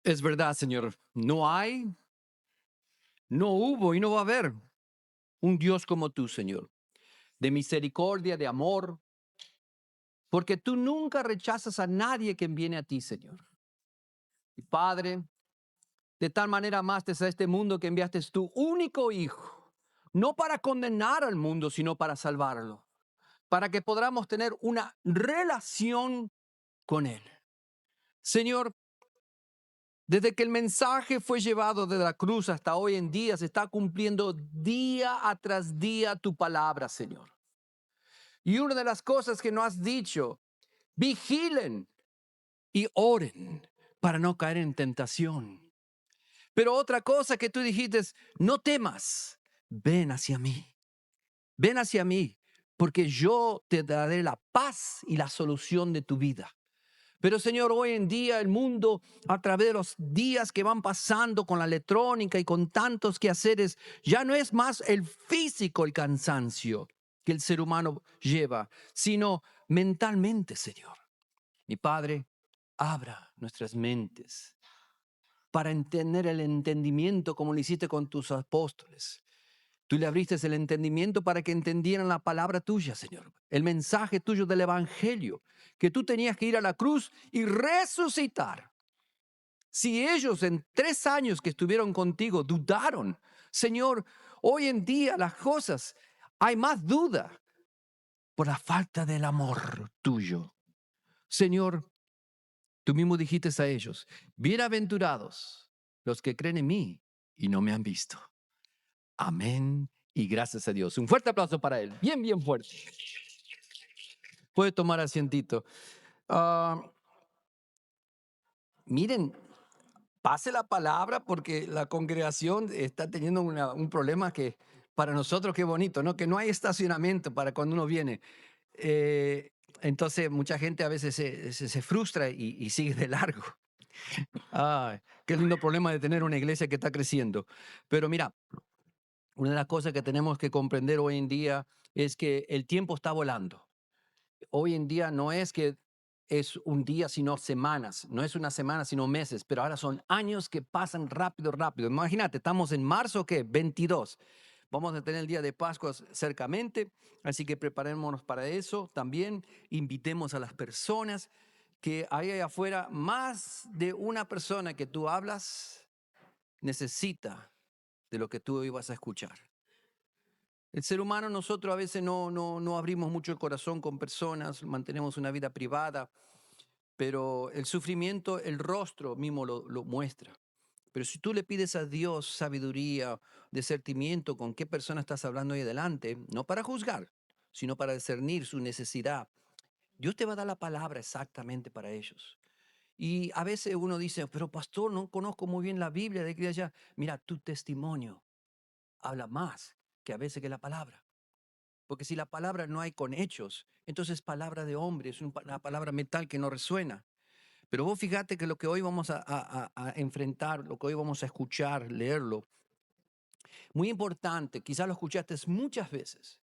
Es verdad, Señor. No hay, no hubo y no va a haber un Dios como tú, Señor. De misericordia, de amor, porque tú nunca rechazas a nadie que viene a ti, Señor. Y Padre, de tal manera amaste a este mundo que enviaste tu único Hijo, no para condenar al mundo, sino para salvarlo, para que podamos tener una relación con Él. Señor, desde que el mensaje fue llevado de la cruz hasta hoy en día, se está cumpliendo día tras día tu palabra, Señor. Y una de las cosas que no has dicho, vigilen y oren para no caer en tentación. Pero otra cosa que tú dijiste es, no temas, ven hacia mí, porque yo te daré la paz y la solución de tu vida. Pero Señor, hoy en día el mundo, a través de los días que van pasando con la electrónica y con tantos quehaceres, ya no es más el físico el cansancio que el ser humano lleva, sino mentalmente, Señor. Mi Padre, abra nuestras mentes para entender el entendimiento como lo hiciste con tus apóstoles. Tú le abriste el entendimiento para que entendieran la palabra tuya, Señor. El mensaje tuyo del Evangelio, que tú tenías que ir a la cruz y resucitar. Si ellos en 3 años que estuvieron contigo dudaron, Señor, hoy en día las cosas, hay más duda por la falta del amor tuyo. Señor, tú mismo dijiste a ellos, bienaventurados los que creen en mí y no me han visto. Amén y gracias a Dios. Un fuerte aplauso para él. Bien, bien fuerte. Puede tomar asientito. Ah, miren, pase la palabra porque la congregación está teniendo un problema que para nosotros qué bonito, ¿no? Que no hay estacionamiento para cuando uno viene. Eh, entonces mucha gente a veces se frustra y sigue de largo. Ay, qué lindo problema de tener una iglesia que está creciendo. Pero mira, una de las cosas que tenemos que comprender hoy en día es que el tiempo está volando. Hoy en día no es que es un día, sino semanas. No es una semana, sino meses. Pero ahora son años que pasan rápido, rápido. Imagínate, estamos en marzo, ¿qué? 22. Vamos a tener el día de Pascua cercamente, así que preparémonos para eso. También invitemos a las personas que hay allá afuera, más de una persona que tú hablas necesita de lo que tú hoy vas a escuchar. El ser humano, nosotros a veces no abrimos mucho el corazón con personas, mantenemos una vida privada, pero el sufrimiento, el rostro mismo lo muestra. Pero si tú le pides a Dios sabiduría, discernimiento con qué persona estás hablando ahí adelante, no para juzgar, sino para discernir su necesidad, Dios te va a dar la palabra exactamente para ellos. Y a veces uno dice, pero pastor, no conozco muy bien la Biblia de aquí y de allá. Mira, tu testimonio habla más que a veces que la palabra. Porque si la palabra no hay con hechos, entonces palabra de hombre, es una palabra metal que no resuena. Pero vos fíjate que lo que hoy vamos a enfrentar, lo que hoy vamos a escuchar, leerlo, muy importante, quizás lo escuchaste muchas veces,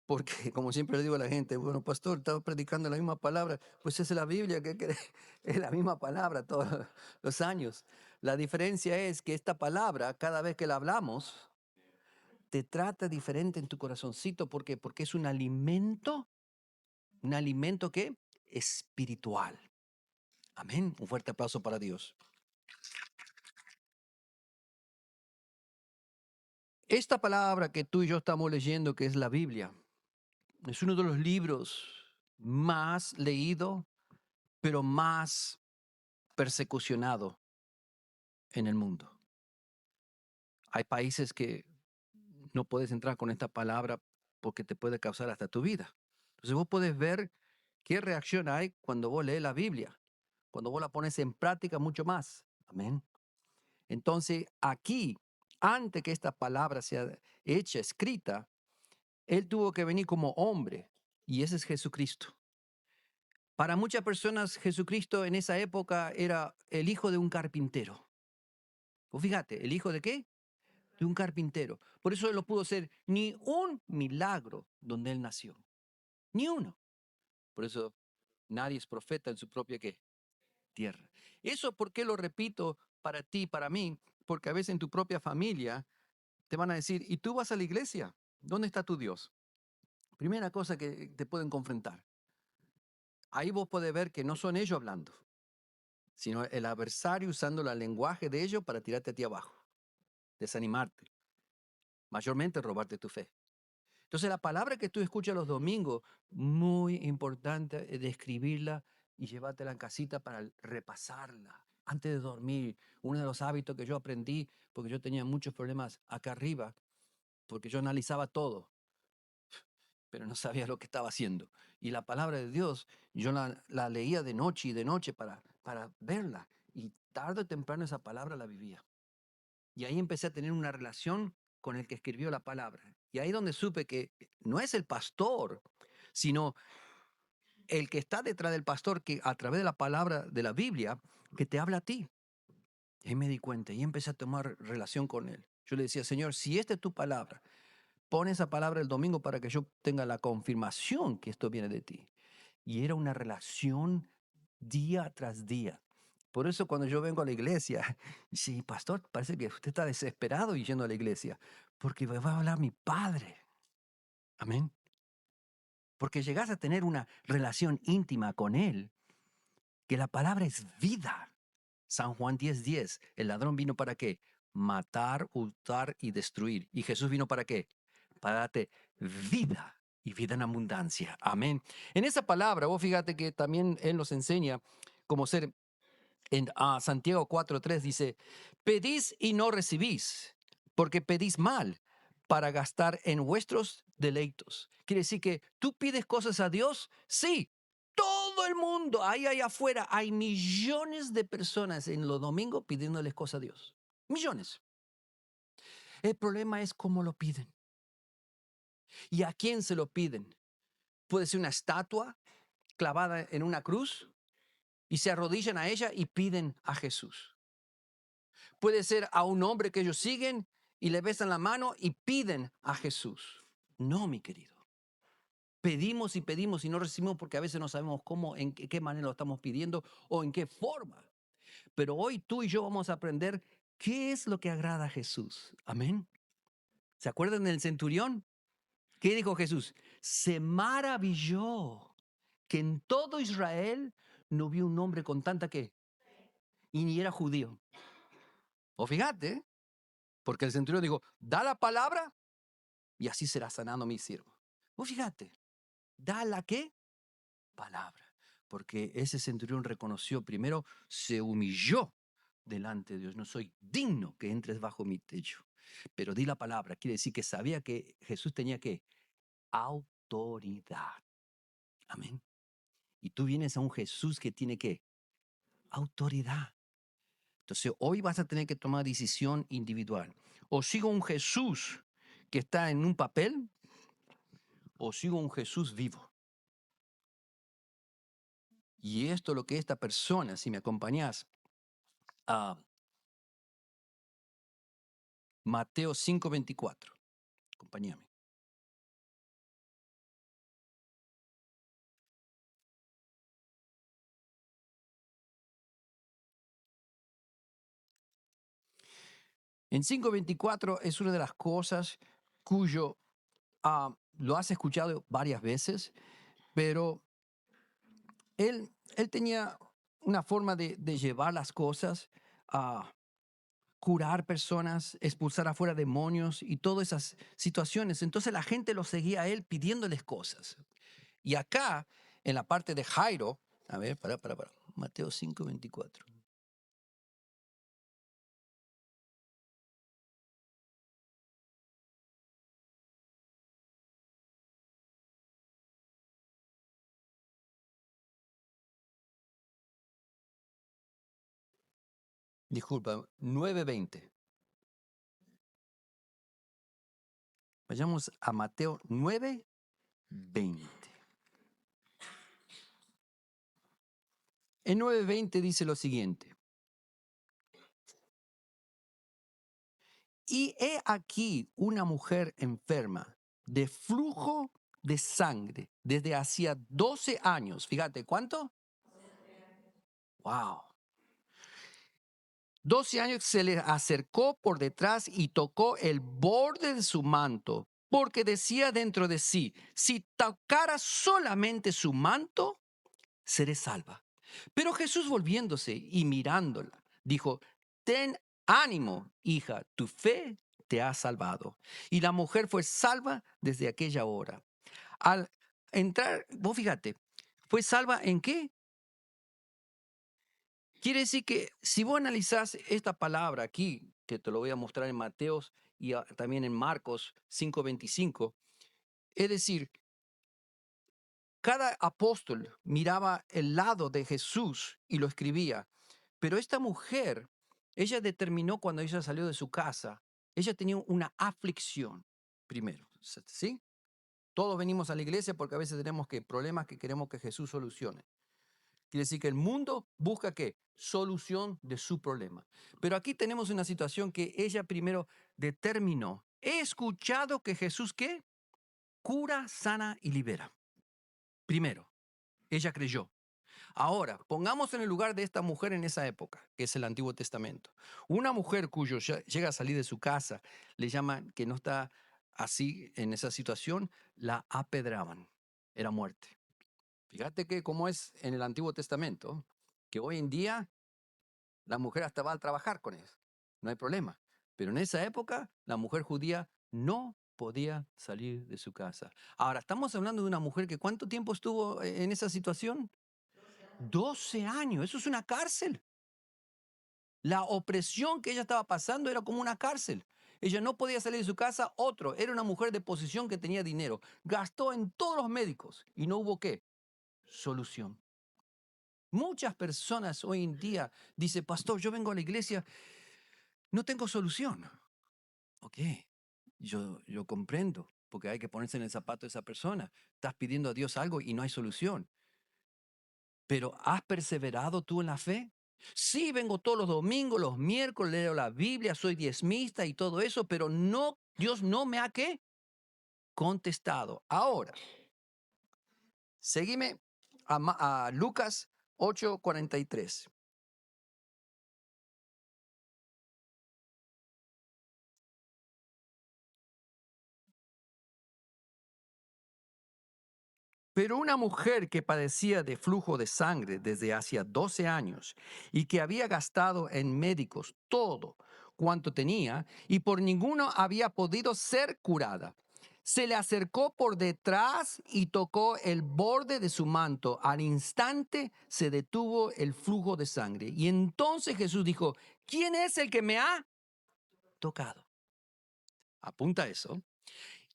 porque como siempre le digo a la gente, bueno, pastor, estaba predicando la misma palabra, pues es la Biblia, ¿qué crees? Es la misma palabra todos los años. La diferencia es que esta palabra, cada vez que la hablamos, te trata diferente en tu corazoncito. ¿Por qué? Porque es un alimento que espiritual. Amén. Un fuerte aplauso para Dios. Esta palabra que tú y yo estamos leyendo, que es la Biblia, es uno de los libros más leído, pero más persecucionado en el mundo. Hay países que no puedes entrar con esta palabra porque te puede causar hasta tu vida. Entonces vos puedes ver qué reacción hay cuando vos lees la Biblia, cuando vos la pones en práctica mucho más. Amén. Entonces, aquí, antes que esta palabra sea hecha, escrita, Él tuvo que venir como hombre, y ese es Jesucristo. Para muchas personas, Jesucristo en esa época era el hijo de un carpintero. Pues fíjate, ¿el hijo de qué? De un carpintero. Por eso Él no pudo ser ni un milagro donde Él nació. Ni uno. Por eso nadie es profeta en su propia ¿qué? tierra. ¿Eso por qué lo repito para ti, para mí? Porque a veces en tu propia familia te van a decir, ¿y tú vas a la iglesia? ¿Dónde está tu Dios? Primera cosa que te pueden confrontar. Ahí vos podés ver que no son ellos hablando, sino el adversario usando el lenguaje de ellos para tirarte a ti abajo, desanimarte, mayormente robarte tu fe. Entonces la palabra que tú escuchas los domingos, muy importante es escribirla y llevártela en casita para repasarla antes de dormir. Uno de los hábitos que yo aprendí, porque yo tenía muchos problemas acá arriba, porque yo analizaba todo, pero no sabía lo que estaba haciendo. Y la palabra de Dios, yo la leía de noche y de noche para verla. Y tarde o temprano esa palabra la vivía. Y ahí empecé a tener una relación con el que escribió la palabra. Y ahí donde supe que no es el pastor, sino el que está detrás del pastor, que a través de la palabra de la Biblia, que te habla a ti. Y ahí me di cuenta y empecé a tomar relación con él. Yo le decía, Señor, si esta es tu palabra, pon esa palabra el domingo para que yo tenga la confirmación que esto viene de ti. Y era una relación día tras día. Por eso cuando yo vengo a la iglesia, sí, pastor, parece que usted está desesperado y yendo a la iglesia, porque va a hablar mi padre. Amén. Porque llegas a tener una relación íntima con él, que la palabra es vida. San Juan 10:10, el ladrón vino para qué? Matar, hurtar y destruir. ¿Y Jesús vino para qué? Para darte vida y vida en abundancia. Amén. En esa palabra, vos fíjate que también Él nos enseña cómo ser. En Santiago 4:3 dice, pedís y no recibís, porque pedís mal para gastar en vuestros deleitos. Quiere decir que tú pides cosas a Dios, sí. Todo el mundo, ahí allá afuera, hay millones de personas en los domingos pidiéndoles cosas a Dios. Millones. El problema es cómo lo piden y a quién se lo piden. Puede ser una estatua clavada en una cruz y se arrodillan a ella y piden a Jesús. Puede ser a un hombre que ellos siguen y le besan la mano y piden a Jesús. No, mi querido. Pedimos y no recibimos porque a veces no sabemos cómo, en qué manera lo estamos pidiendo o en qué forma. Pero hoy tú y yo vamos a aprender qué es lo que agrada a Jesús. Amén. ¿Se acuerdan del centurión? ¿Qué dijo Jesús? Se maravilló que en todo Israel no vio un hombre con tanta que, y ni era judío. O fíjate, porque el centurión dijo, da la palabra y así será sanando mi siervo. O fíjate, da la qué palabra, porque ese centurión reconoció primero, se humilló delante de Dios. No soy digno que entres bajo mi techo, pero di la palabra. Quiere decir que sabía que Jesús tenía que autoridad. Amén. Y tú vienes a un Jesús que tiene que autoridad. Entonces hoy vas a tener que tomar decisión individual. O sigo un Jesús que está en un papel, o sigo un Jesús vivo. Y esto es lo que esta persona, si me acompañás, a Mateo 5:24. Acompáñame. En 5:24 es una de las cosas cuyo lo has escuchado varias veces, pero él tenía una forma de llevar las cosas a curar personas, expulsar afuera demonios y todas esas situaciones. Entonces la gente lo seguía a él pidiéndoles cosas. Y acá, en la parte de Jairo, a ver, para. Mateo 5:24. Disculpa, 9:20. Vayamos a Mateo 9:20. En 9:20 dice lo siguiente. Y he aquí una mujer enferma de flujo de sangre desde hacía 12 años. Fíjate, ¿cuánto? Wow. 12 años se le acercó por detrás y tocó el borde de su manto, porque decía dentro de sí, si tocara solamente su manto, seré salva. Pero Jesús volviéndose y mirándola, dijo, ten ánimo, hija, tu fe te ha salvado. Y la mujer fue salva desde aquella hora. Al entrar, vos fíjate, ¿fue salva en qué? Quiere decir que si vos analizás esta palabra aquí, que te lo voy a mostrar en Mateos y también en Marcos 5:25, es decir, cada apóstol miraba el lado de Jesús y lo escribía. Pero esta mujer, ella determinó cuando ella salió de su casa, ella tenía una aflicción primero, ¿sí? Todos venimos a la iglesia porque a veces tenemos problemas que queremos que Jesús solucione. Quiere decir que el mundo busca qué? Solución de su problema. Pero aquí tenemos una situación que ella primero determinó. He escuchado que Jesús qué? Cura, sana y libera. Primero, ella creyó. Ahora, pongamos en el lugar de esta mujer en esa época, que es el Antiguo Testamento. Una mujer cuyo llega a salir de su casa, le llaman que no está así en esa situación, la apedraban. Era muerte. Fíjate que como es en el Antiguo Testamento, que hoy en día la mujer hasta va a trabajar con eso. No hay problema. Pero en esa época, la mujer judía no podía salir de su casa. Ahora, estamos hablando de una mujer que ¿cuánto tiempo estuvo en esa situación? 12 años, eso es una cárcel. La opresión que ella estaba pasando era como una cárcel. Ella no podía salir de su casa, otro, era una mujer de posición que tenía dinero. Gastó en todos los médicos y no hubo qué, solución. Muchas personas hoy en día dicen, pastor, yo vengo a la iglesia, no tengo solución. Ok, yo comprendo, porque hay que ponerse en el zapato de esa persona. Estás pidiendo a Dios algo y no hay solución. Pero ¿has perseverado tú en la fe? Sí, vengo todos los domingos, los miércoles, leo la Biblia, soy diezmista y todo eso, pero no, Dios no me ha ¿qué? Contestado. Ahora, seguime a Lucas 8:43. Pero una mujer que padecía de flujo de sangre desde hacía 12 años y que había gastado en médicos todo cuanto tenía y por ninguno había podido ser curada, se le acercó por detrás y tocó el borde de su manto. Al instante se detuvo el flujo de sangre. Y entonces Jesús dijo, ¿quién es el que me ha tocado? Apunta eso.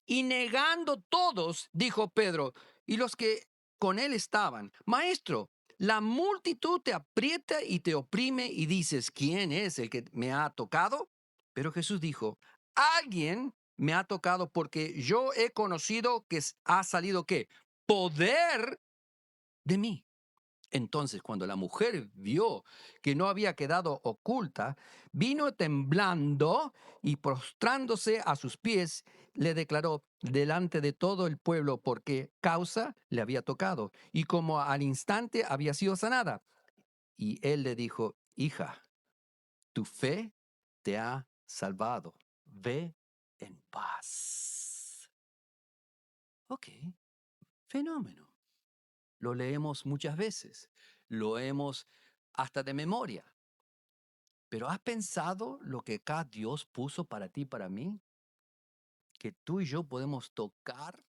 Y negando todos, dijo Pedro, y los que con él estaban, Maestro, la multitud te aprieta y te oprime y dices, ¿quién es el que me ha tocado? Pero Jesús dijo, alguien me ha tocado porque yo he conocido que ha salido qué? Poder de mí. Entonces, cuando la mujer vio que no había quedado oculta, vino temblando y postrándose a sus pies, le declaró delante de todo el pueblo por qué causa le había tocado y como al instante había sido sanada. Y él le dijo, hija, tu fe te ha salvado. Ve en paz. Ok, fenómeno. Lo leemos muchas veces, lo hemos hasta de memoria. Pero ¿has pensado lo que acá Dios puso para ti y para mí? Que tú y yo podemos tocar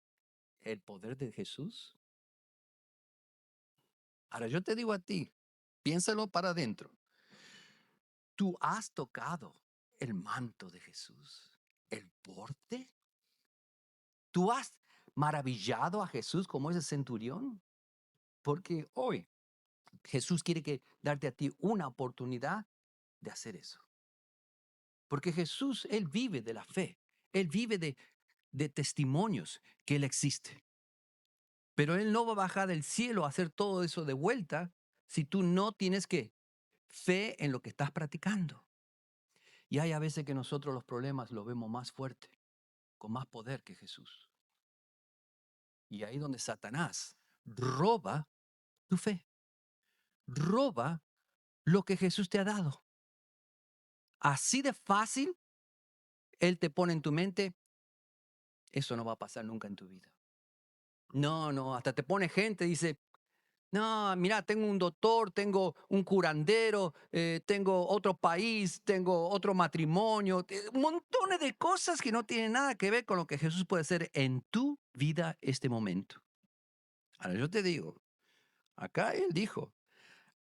el poder de Jesús. Ahora yo te digo a ti, piénsalo para adentro. ¿Tú has tocado el manto de Jesús? ¿El borde? ¿Tú has maravillado a Jesús como ese centurión? Porque hoy Jesús quiere darte a ti una oportunidad de hacer eso. Porque Jesús, Él vive de la fe. Él vive de testimonios que Él existe. Pero Él no va a bajar del cielo a hacer todo eso de vuelta si tú no tienes que fe en lo que estás practicando. Y hay a veces que nosotros los problemas los vemos más fuerte, con más poder que Jesús. Y ahí donde Satanás roba tu fe, roba lo que Jesús te ha dado. Así de fácil, Él te pone en tu mente, eso no va a pasar nunca en tu vida. No, no, hasta te pone gente, dice, no, mira, tengo un doctor, tengo un curandero, tengo otro país, tengo otro matrimonio, montones de cosas que no tienen nada que ver con lo que Jesús puede hacer en tu vida este momento. Ahora yo te digo, acá Él dijo,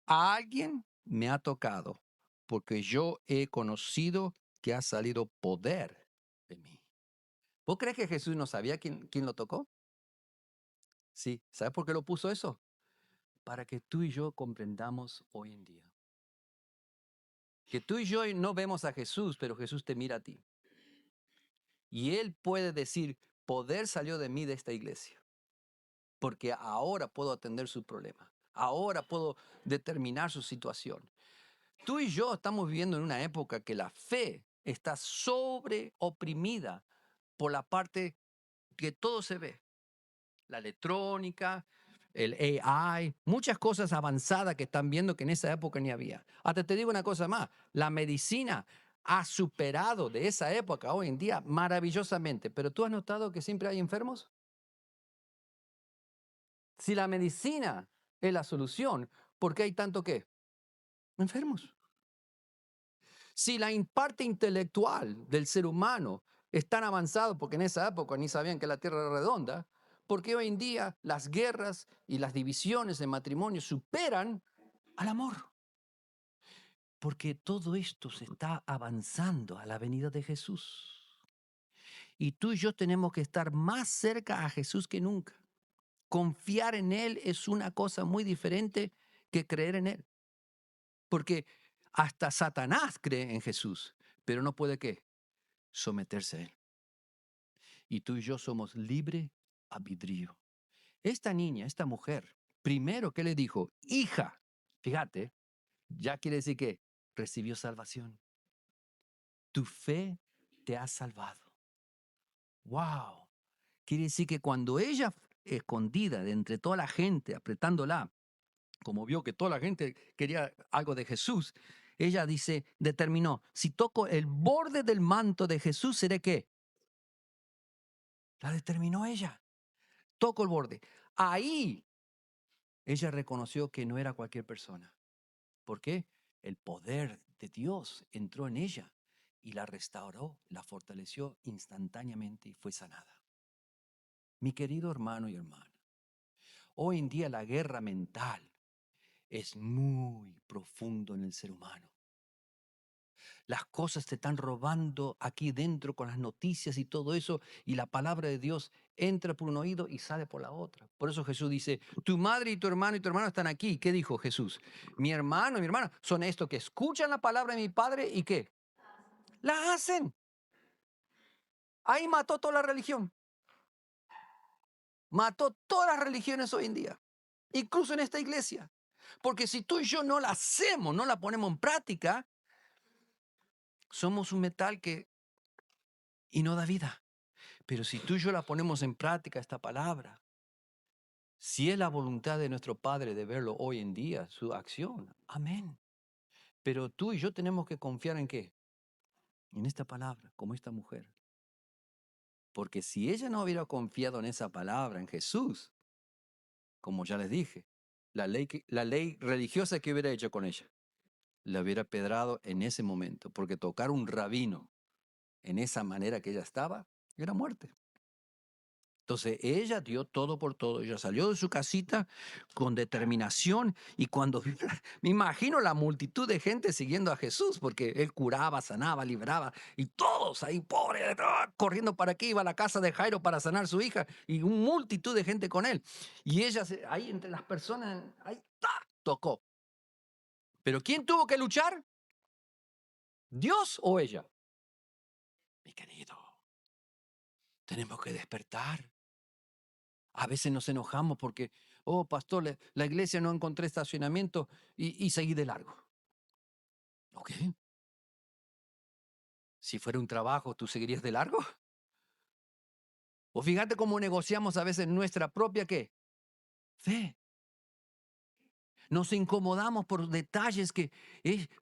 alguien me ha tocado porque yo he conocido que ha salido poder de mí. ¿Vos crees que Jesús no sabía quién lo tocó? Sí, ¿sabes por qué lo puso eso? Para que tú y yo comprendamos hoy en día. Que tú y yo no vemos a Jesús, pero Jesús te mira a ti. Y Él puede decir, poder salió de mí de esta iglesia, porque ahora puedo atender su problema. Ahora puedo determinar su situación. Tú y yo estamos viviendo en una época que la fe está sobreoprimida por la parte que todo se ve. La electrónica, el AI, muchas cosas avanzadas que están viendo que en esa época ni había. Hasta te digo una cosa más, la medicina ha superado de esa época hoy en día maravillosamente, pero ¿tú has notado que siempre hay enfermos? Si la medicina es la solución, ¿por qué hay tanto qué? Enfermos. Si la parte intelectual del ser humano es tan avanzado, porque en esa época ni sabían que la Tierra era redonda, porque hoy en día las guerras y las divisiones en matrimonio superan al amor. Porque todo esto se está avanzando a la venida de Jesús. Y tú y yo tenemos que estar más cerca a Jesús que nunca. Confiar en Él es una cosa muy diferente que creer en Él. Porque hasta Satanás cree en Jesús, pero no puede ¿qué? Someterse a Él. Y tú y yo somos libre albedrío. Esta niña, esta mujer, primero que le dijo, hija, fíjate, ya quiere decir que recibió salvación. Tu fe te ha salvado. ¡Wow! Quiere decir que cuando ella, escondida de entre toda la gente, apretándola, como vio que toda la gente quería algo de Jesús, ella dice, determinó, si toco el borde del manto de Jesús, ¿seré qué? La determinó ella. Toco el borde. Ahí ella reconoció que no era cualquier persona. ¿Por qué? El poder de Dios entró en ella y la restauró, la fortaleció instantáneamente y fue sanada. Mi querido hermano y hermana, hoy en día la guerra mental es muy profundo en el ser humano. Las cosas te están robando aquí dentro con las noticias y todo eso, y la palabra de Dios entra por un oído y sale por la otra. Por eso Jesús dice, tu madre y tu hermano están aquí. ¿Qué dijo Jesús? Mi hermano y mi hermana son estos que escuchan la palabra de mi Padre y ¿qué? La hacen. Ahí mató toda la religión. Mató todas las religiones hoy en día, incluso en esta iglesia. Porque si tú y yo no la hacemos, no la ponemos en práctica, somos un metal que y no da vida. Pero si tú y yo la ponemos en práctica, esta palabra, si es la voluntad de nuestro Padre de verlo hoy en día, su acción, amén. Pero tú y yo tenemos que confiar en qué? En esta palabra, como esta mujer. Porque si ella no hubiera confiado en esa palabra, en Jesús, como ya les dije, la ley religiosa que hubiera hecho con ella, la hubiera pedrado en ese momento, porque tocar un rabino en esa manera que ella estaba, era muerte. Entonces ella dio todo por todo. Ella salió de su casita con determinación y cuando me imagino la multitud de gente siguiendo a Jesús porque él curaba, sanaba, libraba y todos ahí pobres corriendo para aquí, iba a la casa de Jairo para sanar a su hija y una multitud de gente con él. Y ella ahí entre las personas, ahí tocó. Pero ¿quién tuvo que luchar? ¿Dios o ella? Mi querido, tenemos que despertar. A veces nos enojamos porque, oh, pastor, la iglesia no encontré estacionamiento y seguí de largo. ¿Ok? Si fuera un trabajo, ¿tú seguirías de largo? O fíjate cómo negociamos a veces nuestra propia, ¿qué? Fe. Nos incomodamos por detalles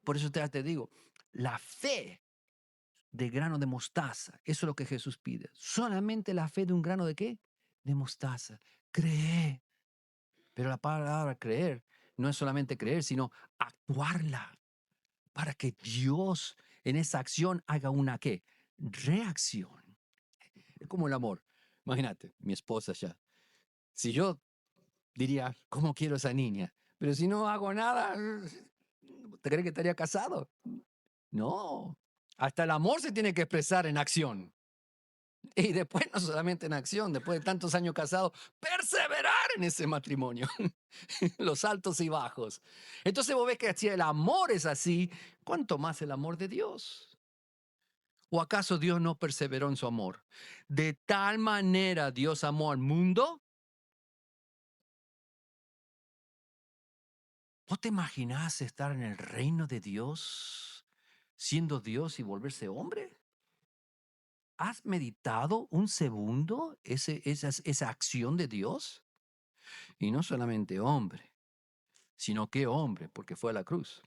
por eso te digo, la fe de grano de mostaza, eso es lo que Jesús pide. Solamente la fe de un grano de qué? De mostaza. Cree. Pero la palabra creer no es solamente creer, sino actuarla para que Dios en esa acción haga una qué? Reacción. Es como el amor. Imagínate, mi esposa ya. Si yo diría, ¿cómo quiero esa niña? Pero si no hago nada, ¿te crees que estaría casado? No. Hasta el amor se tiene que expresar en acción. Y después, no solamente en acción, después de tantos años casados, perseverar en ese matrimonio, los altos y bajos. Entonces vos ves que si el amor es así, ¿cuánto más el amor de Dios? ¿O acaso Dios no perseveró en su amor? De tal manera Dios amó al mundo. ¿Vos te imaginás estar en el reino de Dios, siendo Dios y volverse hombre? ¿Has meditado un segundo esa acción de Dios? Y no solamente hombre, sino que hombre, porque fue a la cruz.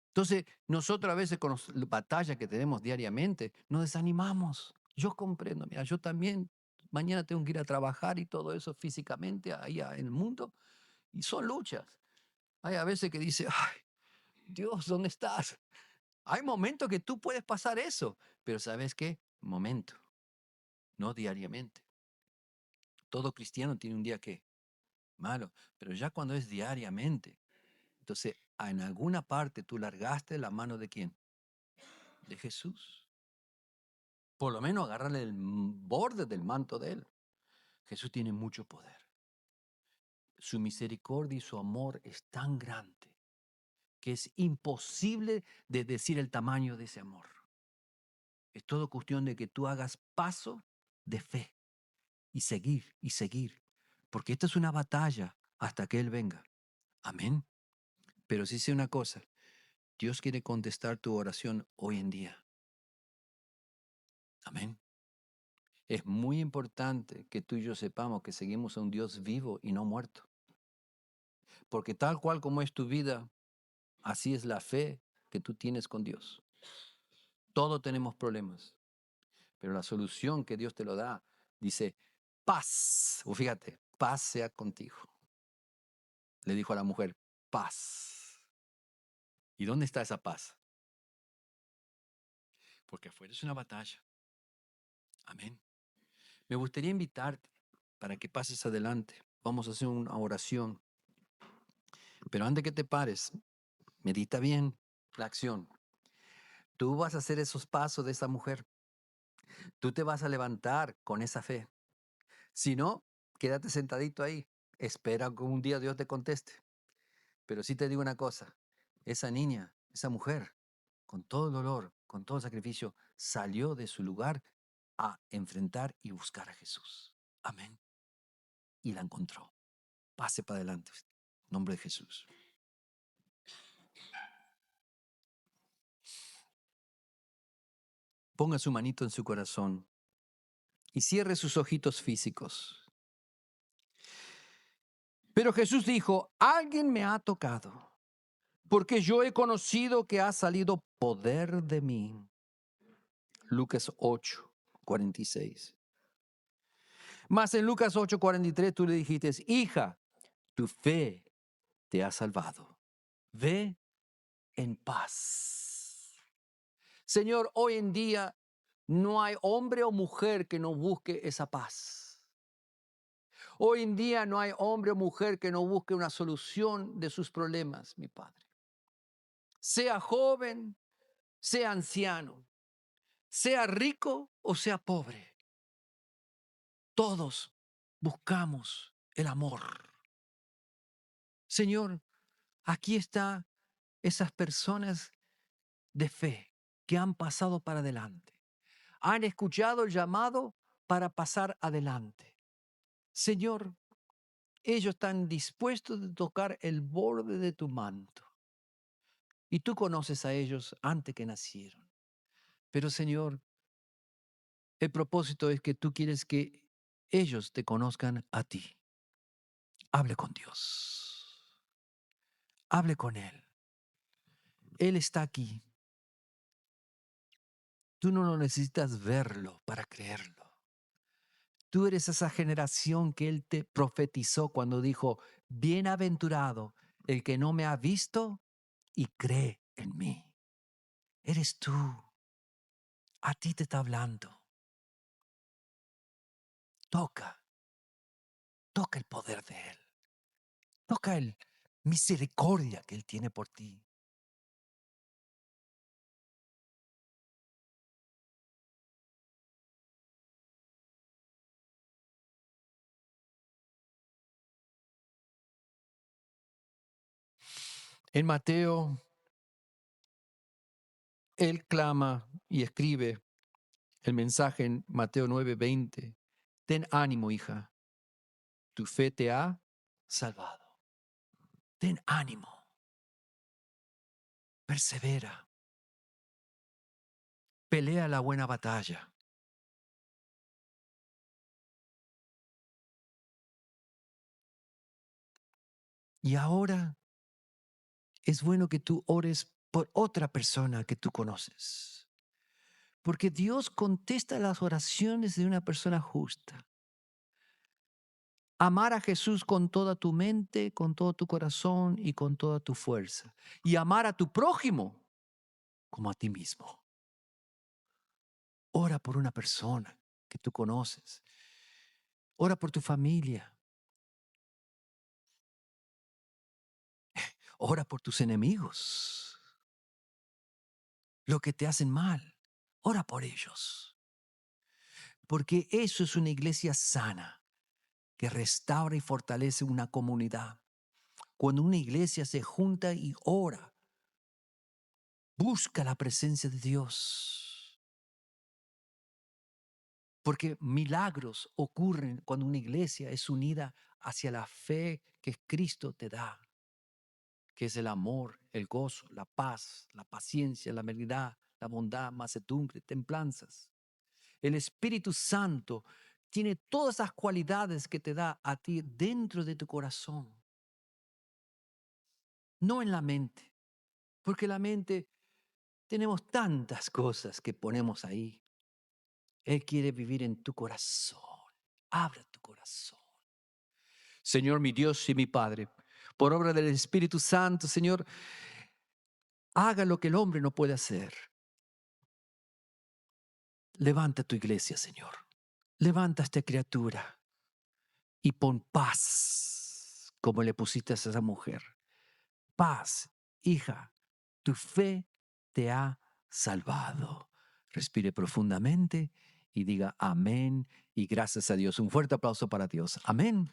Entonces, nosotros a veces con las batallas que tenemos diariamente, nos desanimamos. Yo comprendo, mira, yo también mañana tengo que ir a trabajar y todo eso físicamente ahí en el mundo, y son luchas. Hay a veces que dice, ay, Dios, ¿dónde estás? Hay momentos que tú puedes pasar eso, pero ¿sabes qué? Momento, no diariamente. Todo cristiano tiene un día que malo, pero ya cuando es diariamente, entonces en alguna parte tú largaste la mano de quién? De Jesús. Por lo menos agarrarle el borde del manto de él. Jesús tiene mucho poder. Su misericordia y su amor es tan grande que es imposible de decir el tamaño de ese amor. Es todo cuestión de que tú hagas paso de fe y seguir, porque esta es una batalla hasta que Él venga. Amén. Pero sí sé una cosa, Dios quiere contestar tu oración hoy en día. Amén. Es muy importante que tú y yo sepamos que seguimos a un Dios vivo y no muerto. Porque tal cual como es tu vida, así es la fe que tú tienes con Dios. Todos tenemos problemas, pero la solución que Dios te lo da, dice, paz. O fíjate, paz sea contigo. Le dijo a la mujer, paz. ¿Y dónde está esa paz? Porque afuera es una batalla. Amén. Me gustaría invitarte para que pases adelante. Vamos a hacer una oración. Pero antes que te pares, medita bien la acción. Tú vas a hacer esos pasos de esa mujer. Tú te vas a levantar con esa fe. Si no, quédate sentadito ahí. Espera que un día Dios te conteste. Pero sí te digo una cosa. Esa niña, esa mujer, con todo el dolor, con todo el sacrificio, salió de su lugar a enfrentar y buscar a Jesús. Amén. Y la encontró. Pase para adelante. En nombre de Jesús. Ponga su manito en su corazón y cierre sus ojitos físicos. Pero Jesús dijo, alguien me ha tocado, porque yo he conocido que ha salido poder de mí. Lucas 8:46. Mas en Lucas 8:43 tú le dijiste, hija, tu fe te ha salvado. Ve en paz. Señor, hoy en día no hay hombre o mujer que no busque esa paz. Hoy en día no hay hombre o mujer que no busque una solución de sus problemas, mi Padre. Sea joven, sea anciano, sea rico o sea pobre. Todos buscamos el amor. Señor, aquí están esas personas de fe que han pasado para adelante. Han escuchado el llamado para pasar adelante. Señor, ellos están dispuestos a tocar el borde de tu manto. Y tú conoces a ellos antes que nacieron. Pero Señor, el propósito es que tú quieres que ellos te conozcan a ti. Hable con Dios. Hable con Él. Él está aquí. Tú no lo necesitas verlo para creerlo. Tú eres esa generación que Él te profetizó cuando dijo, bienaventurado el que no me ha visto y cree en mí. Eres tú. A ti te está hablando. Toca, toca el poder de Él. Toca el misericordia que Él tiene por ti. En Mateo, Él clama y escribe el mensaje en Mateo 9:20. Ten ánimo, hija. Tu fe te ha salvado. Ten ánimo. Persevera. Pelea la buena batalla. Y ahora es bueno que tú ores por otra persona que tú conoces. Porque Dios contesta las oraciones de una persona justa. Amar a Jesús con toda tu mente, con todo tu corazón y con toda tu fuerza. Y amar a tu prójimo como a ti mismo. Ora por una persona que tú conoces. Ora por tu familia. Ora por tus enemigos. Lo que te hacen mal. Ora por ellos. Porque eso es una iglesia sana que restaura y fortalece una comunidad. Cuando una iglesia se junta y ora, busca la presencia de Dios. Porque milagros ocurren cuando una iglesia es unida hacia la fe que Cristo te da, que es el amor, el gozo, la paz, la paciencia, la benignidad, la bondad, mansedumbre, templanzas. El Espíritu Santo tiene todas esas cualidades que te da a ti dentro de tu corazón, no en la mente, porque la mente tenemos tantas cosas que ponemos ahí. Él quiere vivir en tu corazón. Abre tu corazón. Señor, mi Dios y mi Padre, por obra del Espíritu Santo, Señor, haga lo que el hombre no puede hacer. Levanta tu iglesia, Señor. Levanta a esta criatura y pon paz, como le pusiste a esa mujer. Paz, hija, tu fe te ha salvado. Respire profundamente y diga amén y gracias a Dios. Un fuerte aplauso para Dios. Amén.